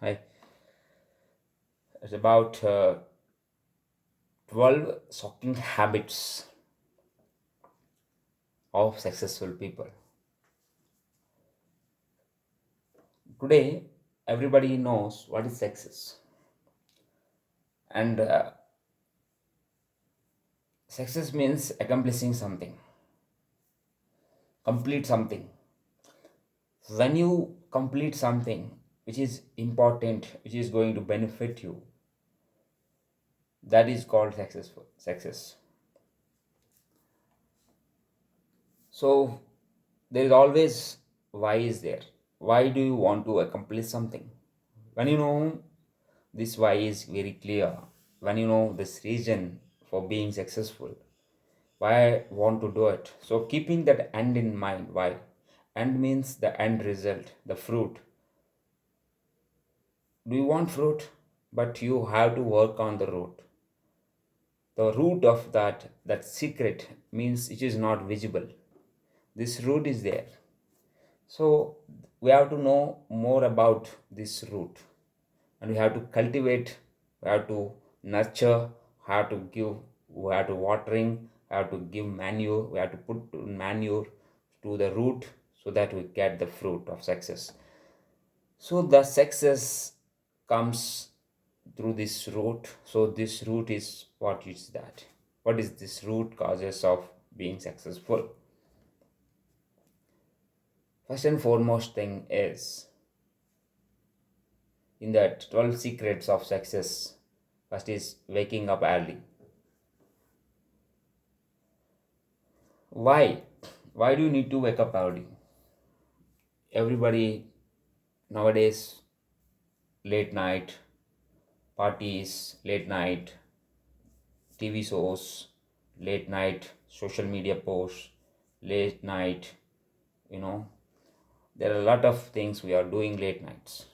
Hi. It's about 12 shocking habits of successful people. Today, everybody knows what is success. And success means accomplishing something, complete something. When you complete something which is important, which is going to benefit you, that is called successful success. So there is always why is there. Why do you want to accomplish something? When you know this why is very clear, when you know this reason for being successful, why I want to do it. So keeping that end in mind, why? End means the end result, the fruit. Do you want fruit? But you have to work on the root. The root of that secret means it is not visible. This root is there. So we have to know more about this root, and we have to cultivate, we have to nurture, have to give, we have to watering, we have to give manure, we have to put manure to the root so that we get the fruit of success. So the success comes through this root. So this root is what is that? What is this root causes of being successful? First and foremost thing is in that 12 secrets of success. First is waking up early. Why? Why do you need to wake up early? Everybody nowadays, late night parties, late night TV shows, late night social media posts, late night, you know, there are a lot of things we are doing late nights.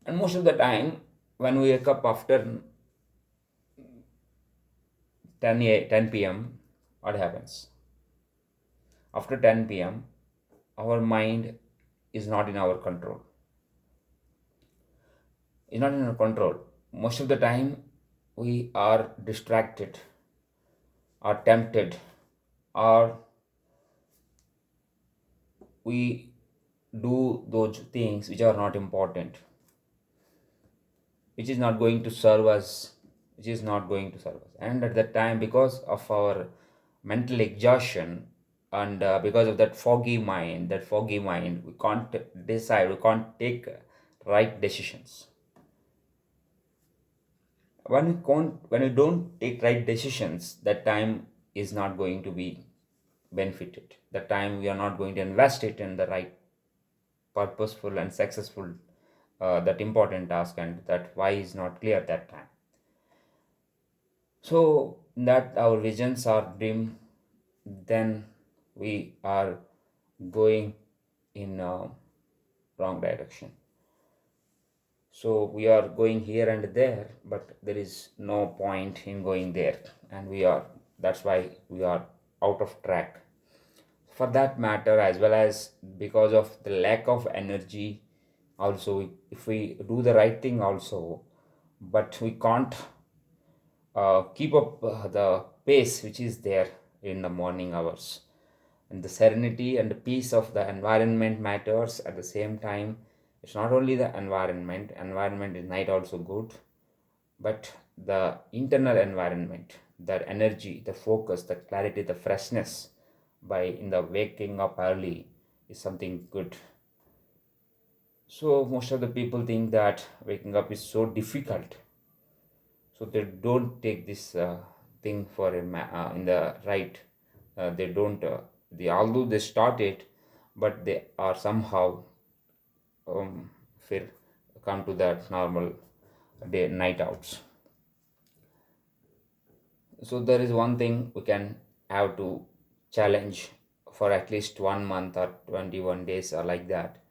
And most of the time, when we wake up after 10 p.m., what happens? After 10 p.m., our mind is not in our control. Is not in our control. Most of the time, we are distracted, are tempted, or we do those things which are not important, which is not going to serve us, which is not going to serve us. And at that time, because of our mental exhaustion and because of that foggy mind, we can't decide, we can't take right decisions. When you don't take right decisions, that time is not going to be benefited. The time we are not going to invest it in the right purposeful and successful that important task, and that why is not clear at that time. So that our visions are dim, then we are going in a wrong direction. So we are going here and there, but there is no point in going there, and that's why we are out of track. For that matter, as well as because of the lack of energy, also, if we do the right thing also, but we can't keep up the pace which is there in the morning hours. And the serenity and the peace of the environment matters at the same time. It's not only the environment is night also good, but the internal environment, that energy, the focus, the clarity, the freshness by in the waking up early is something good. So most of the people think that waking up is so difficult, so they don't take this thing for in the right. They don't. They although they start it, but they are somehow um, feel come to that normal day night outs. So there is one thing we can have to challenge for at least 1 month or 21 days or like that,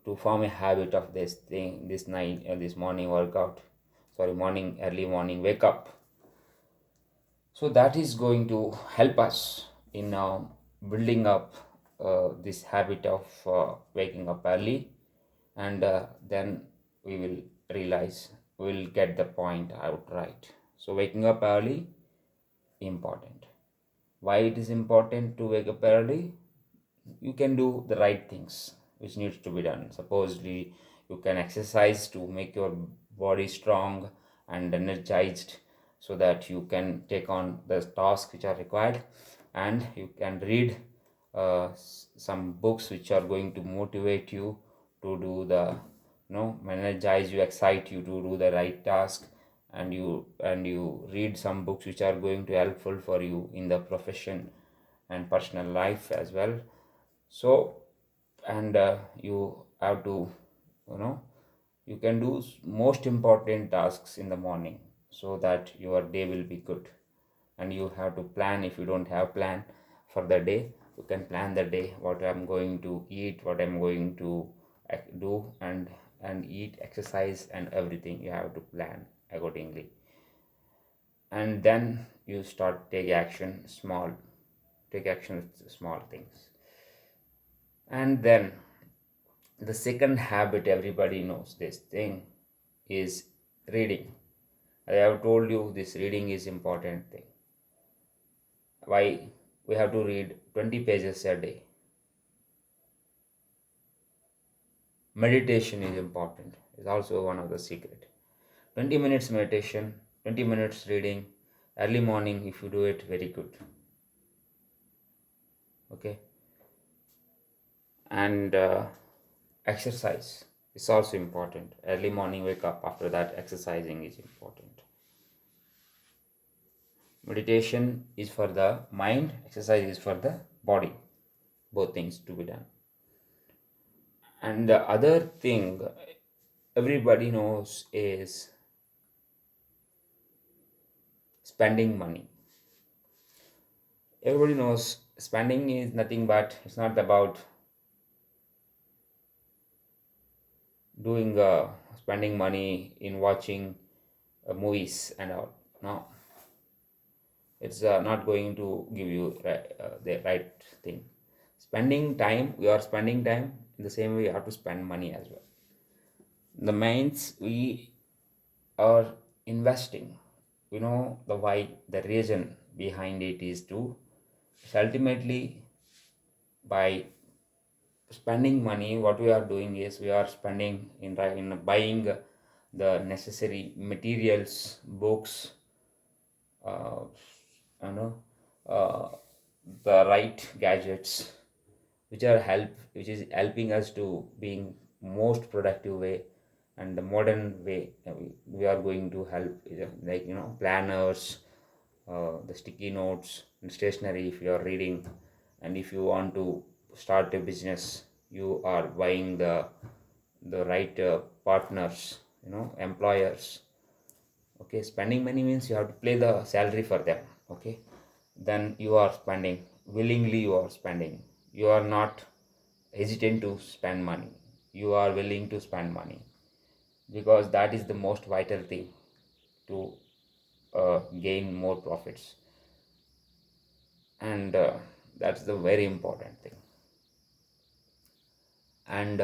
to form a habit of this thing, this night, this morning workout, sorry, morning, early morning wake up. So that is going to help us in building up this habit of waking up early. and then we will realize, we'll get the point out right. So waking up early, important. Why it is important to wake up early? You can do the right things which needs to be done. Supposedly you can exercise to make your body strong and energized, so that you can take on the tasks which are required, and you can read some books which are going to motivate you to do the, energize you, excite you to do the right task. And you read some books which are going to helpful for you in the profession and personal life as well. So, and you have to, you know you can do most important tasks in the morning, so that your day will be good. And you have to plan. If you don't have plan for the day, you can plan the day, what I'm going to eat, what I'm going to do, and eat, exercise, and everything you have to plan accordingly. And then you start take action with small things. And then the second habit, everybody knows this thing, is reading. I have told you this reading is important thing. Why we have to read 20 pages a day? Meditation is important, is also one of the secret. 20 minutes meditation, 20 minutes reading, early morning. If you do it, very good. Okay. And exercise is also important. Early morning, wake up, after that exercising is important. Meditation is for the mind, exercise is for the body. Both things to be done. And the other thing everybody knows is spending money. Everybody knows spending is nothing but, it's not about doing spending money in watching movies and all. No, it's not going to give you the right thing. Spending time, we are spending time, in the same way you have to spend money as well. The means we are investing, the why, the reason behind it is to, it's ultimately, by spending money, what we are doing is we are spending in buying the necessary materials, books, uh, you know uh, the right gadgets, which is helping us to being most productive way. And the modern way, we are going to help, like, planners, the sticky notes and stationery if you are reading. And if you want to start a business, you are buying the right partners, employers. Okay, spending money means you have to pay the salary for them. Okay, then you are spending willingly, you are spending, you are not hesitant to spend money, you are willing to spend money, because that is the most vital thing to gain more profits. And that's the very important thing. And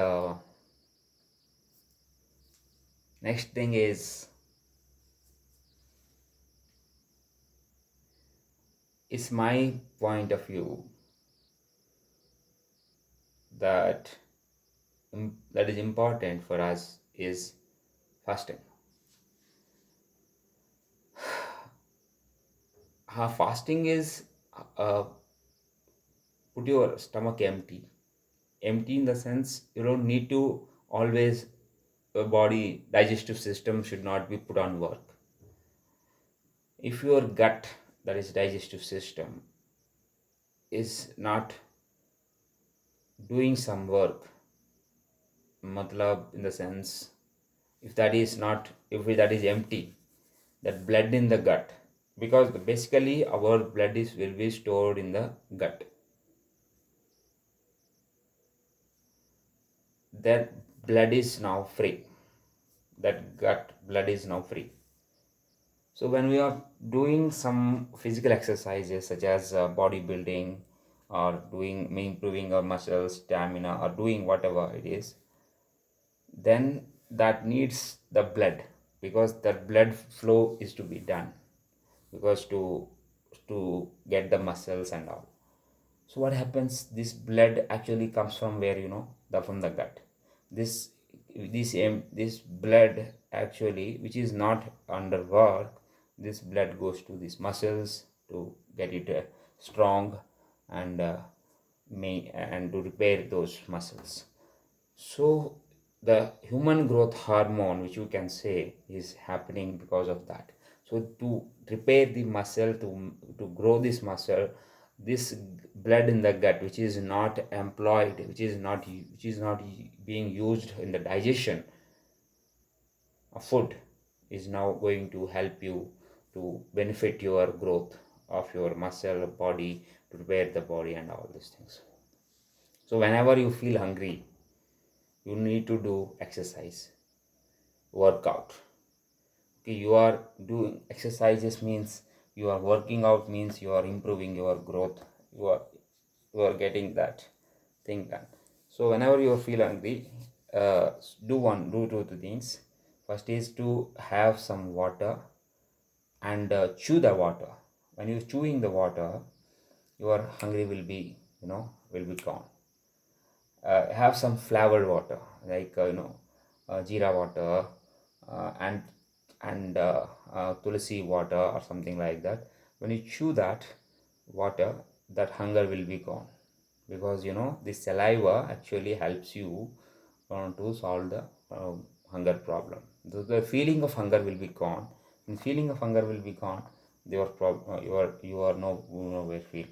next thing is my point of view, that that is important for us is fasting. Fasting is, uh, put your stomach empty in the sense you don't need to always, your body digestive system should not be put on work. If your gut, that is digestive system, is not doing some work, matlab, in the sense, if that is empty, that blood in the gut, because basically our blood will be stored in the gut, that blood is now free, that gut blood is now free. So when we are doing some physical exercises such as bodybuilding, or doing improving our muscle stamina, or doing whatever it is, then that needs the blood, because that blood flow is to be done, because to get the muscles and all. So what happens, this blood actually comes from where, the from the gut. This this um, this blood actually, which is not under work, this blood goes to these muscles to get it strong, and and to repair those muscles. So the human growth hormone, which you can say, is happening because of that. So to repair the muscle, to grow this muscle, this blood in the gut, which is not employed, which is not being used in the digestion of food, is now going to help you to benefit your growth of your muscle body, to repair the body and all these things. So whenever you feel hungry, you need to do exercise, workout. Okay, you are doing exercises means you are working out, means you are improving your growth, you are getting that thing done. So whenever you feel hungry, uh, do two things. First is to have some water, and chew the water. When you're chewing the water, your hungry will be gone. Have some flavored water, like jeera water, and tulsi water or something like that. When you chew that water, that hunger will be gone, because this saliva actually helps you to solve the hunger problem. The feeling of hunger will be gone. When feeling of hunger will be gone, you are no way feel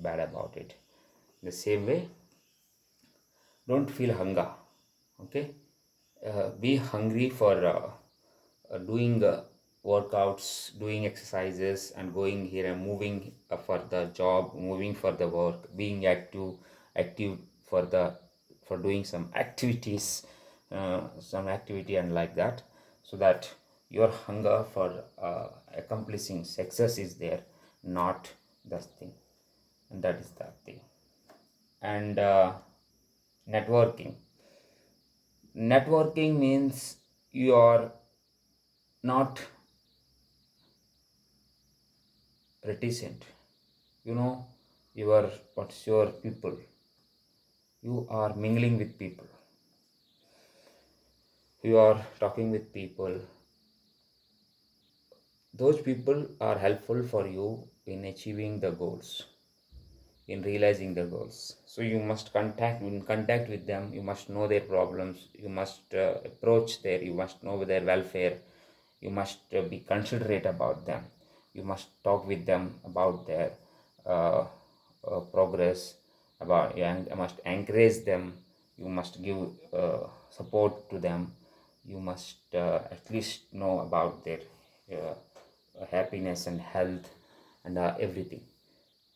bad about it. The same way, don't feel hunger. Okay, be hungry for doing workouts, doing exercises, and going here and moving for the job, moving for the work, being active for the for doing some activities, some activity and like that, so that your hunger for accomplishing success is there, not that thing. And that is that thing. And networking. Networking means you are not reticent. You know, what's your people. You are mingling with people. You are talking with people. Those people are helpful for you in achieving the goals, in realizing the goals. So you must contact with them. You must know their problems. You must approach their. You must know their welfare. You must be considerate about them. You must talk with them about their uh, progress. You must encourage them. You must give support to them. You must at least know about their happiness and health, and everything,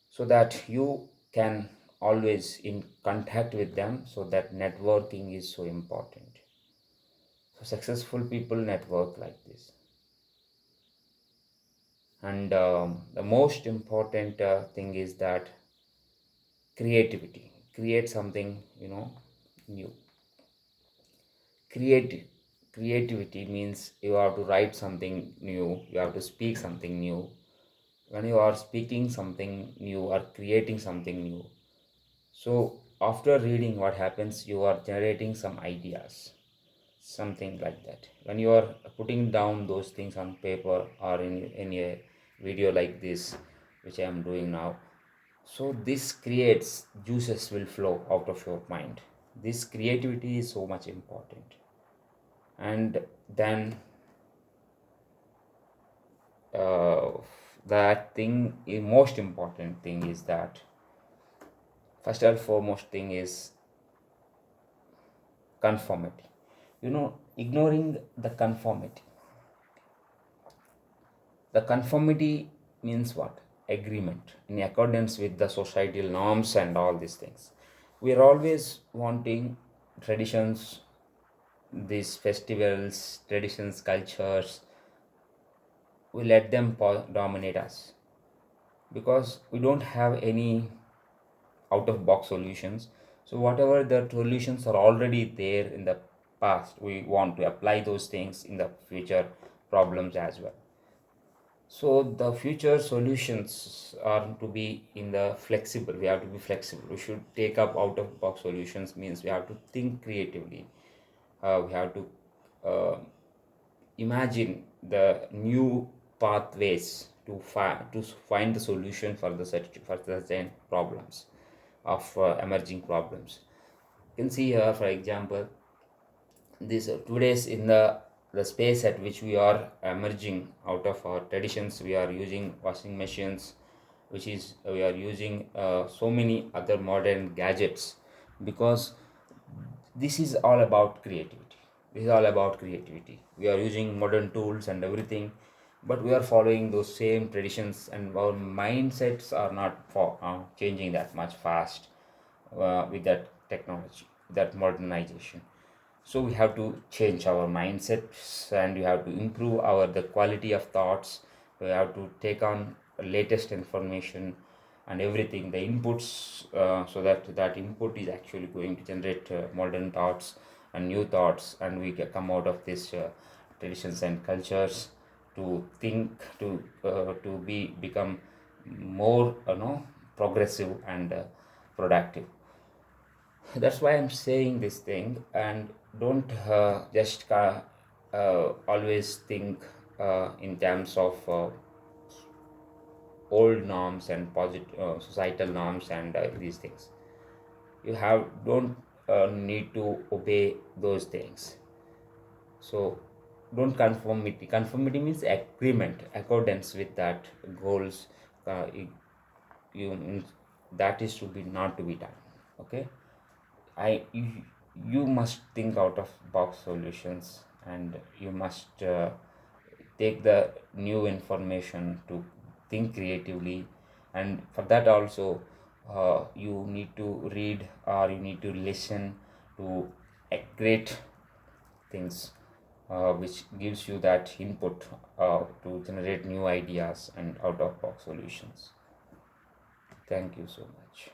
so that you can always in contact with them. So that networking is so important. So successful people network like this. And the most important thing is that creativity. Create something new. create Creativity means you have to write something new, you have to speak something new. When you are speaking something new or creating something new, so after reading, what happens, you are generating some ideas, something like that. When you are putting down those things on paper or in a video like this, which I am doing now, so this creates, juices will flow out of your mind. This creativity is so much important. And then uh, that thing, the most important thing is that, first and foremost thing is conformity. Ignoring the conformity. The conformity means what? Agreement in accordance with the societal norms and all these things. We are always wanting traditions, these festivals, traditions, cultures. We let them dominate us, because we don't have any out of box solutions. So whatever the solutions are already there in the past, we want to apply those things in the future problems as well. So the future solutions are to be in the flexible. We have to be flexible. We should take up out of box solutions, means we have to think creatively. We have to imagine the new pathways to find the solution for for the certain problems of emerging problems. You can see here, for example, this today's in the space at which we are emerging out of our traditions. We are using washing machines, which is we are using so many other modern gadgets, because this is all about creativity. This is all about creativity. We are using modern tools and everything, but we are following those same traditions, and our mindsets are not changing that much fast with that technology, that modernization. So we have to change our mindsets, and we have to improve our the quality of thoughts. We have to take on latest information and everything, the inputs, so that that input is actually going to generate modern thoughts and new thoughts, and we come out of this traditions and cultures to think, to become more progressive and productive. That's why I'm saying this thing. And don't just always think in terms of old norms and societal norms and these things. You have don't need to obey those things. So don't conformity. Conformity means agreement, accordance with that goals. You, you that is to be not to be done. Okay. I you must think out of box solutions, and you must take the new information to think creatively. And for that also, you need to read or you need to listen to great things, which gives you that input to generate new ideas and out of box solutions. Thank you so much.